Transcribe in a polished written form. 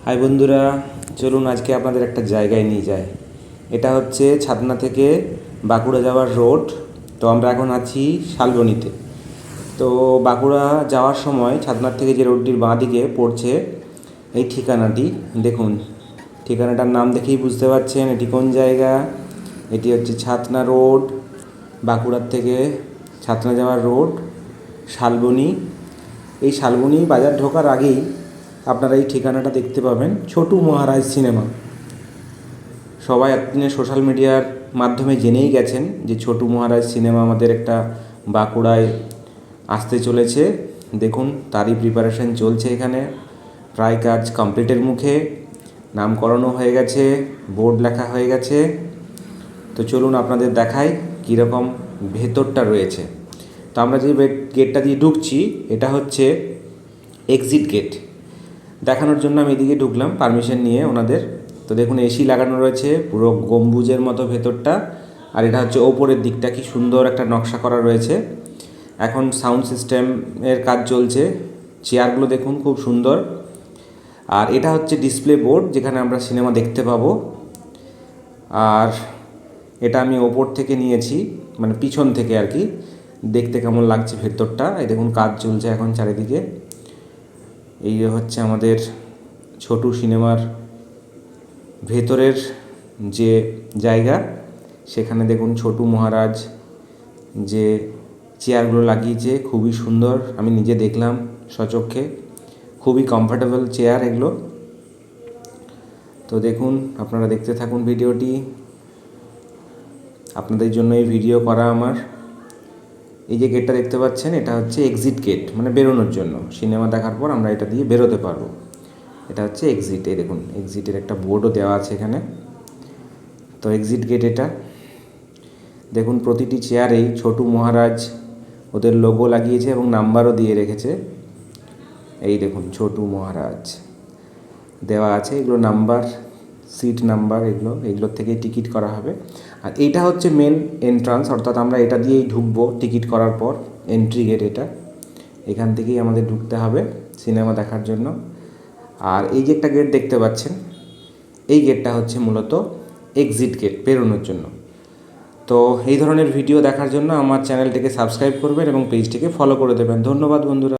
High বন্ধুরা, চলুন আজকে আপনাদের একটা জায়গায় নিয়ে যায়। এটা হচ্ছে ছাতনা থেকে বাঁকুড়া যাওয়ার রোড। তো আমরা এখন আছি শালবনীতে। তো বাঁকুড়া যাওয়ার সময় ছাতনার থেকে যে রোডটির বাঁ দিকে পড়ছে এই ঠিকানাটি দেখুন। ঠিকানাটার নাম দেখেই বুঝতে পারছেন এটি কোন জায়গা। এটি হচ্ছে ছাতনা রোড, বাঁকুড়ার থেকে ছাতনা যাওয়ার রোড, শালবনী। এই শালবনী বাজার ঢোকার আগেই আপনারা এই ঠিকানাটা দেখতে পাবেন, ছোটু মহারাজ সিনেমা। সবাই এতদিনে সোশ্যাল মিডিয়ার মাধ্যমে জেনেই গেছেন যে ছোটু মহারাজ সিনেমা আমাদের একটা বাঁকুড়ায় আসতে চলেছে। দেখুন তারই প্রিপারেশন চলছে এখানে, প্রায় কাজ কমপ্লিটের মুখে, নামকরণও হয়ে গেছে, বোর্ড লেখা হয়ে গেছে। তো চলুন আপনাদের দেখাই কীরকম ভেতরটা রয়েছে। তো আমরা যে গেটটা দিয়ে ঢুকছি এটা হচ্ছে এক্সিট গেট। দেখানোর জন্য আমি এদিকে ঢুকলাম পারমিশন নিয়ে ওনাদের। তো দেখুন এসি লাগানো রয়েছে, পুরো গম্বুজের মতো ভেতরটা। আর এটা হচ্ছে ওপরের দিকটা কি সুন্দর একটা নকশা করা রয়েছে। এখন সাউন্ড সিস্টেমের কাজ চলছে। চেয়ারগুলো দেখুন খুব সুন্দর। আর এটা হচ্ছে ডিসপ্লে বোর্ড, যেখানে আমরা সিনেমা দেখতে পাবো। আর এটা আমি ওপর থেকে নিয়েছি, মানে পিছন থেকে আর কি, দেখতে কেমন লাগছে ভেতরটা। এই দেখুন কাজ চলছে এখন চারিদিকে। এই হচ্ছে আমাদের ছোটু সিনেমার ভেতরের যে জায়গা, সেখানে দেখুন ছোটু মহারাজ যে চেয়ারগুলো লাগিয়েছে খুবই সুন্দর। আমি নিজে দেখলাম সচক্ষে, খুবই কমফোর্টেবল চেয়ার এগুলো। তো দেখুন আপনারা দেখতে থাকুন ভিডিওটি, আপনাদের জন্য এই ভিডিও করা আমার। এই যে গেটটা দেখতে পাচ্ছেন এটা হচ্ছে এক্সিট গেট, মানে বেরোনোর জন্য। সিনেমা দেখার পর আমরা এটা দিয়ে বেরোতে পারবো। এটা হচ্ছে এক্সিট। এই দেখুন এক্সিটের একটা বোর্ডও দেওয়া আছে এখানে। তো এক্সিট গেট এটা। দেখুন প্রতিটি চেয়ারেই ছোটু মহারাজ ওদের লোগো লাগিয়েছে এবং নাম্বারও দিয়ে রেখেছে। এই দেখুন ছোটু মহারাজ দেওয়া আছে, এগুলো নাম্বার, সিট নাম্বার, এগুলোর থেকেই টিকিট করা হবে। আর এইটা হচ্ছে মেন এন্ট্রান্স, অর্থাৎ আমরা এটা দিয়েই ঢুকবো টিকিট করার পর। এন্ট্রি গেট এটা, এখান থেকেই আমাদের ঢুকতে হবে সিনেমা দেখার জন্য। আর এই যে একটা গেট দেখতে পাচ্ছেন, এই গেটটা হচ্ছে মূলত এক্সিট গেট, বেরোনোর জন্য। তো এই ধরনের ভিডিও দেখার জন্য আমার চ্যানেলটিকে সাবস্ক্রাইব করবেন এবং পেজটিকে ফলো করে দেবেন। ধন্যবাদ বন্ধুরা।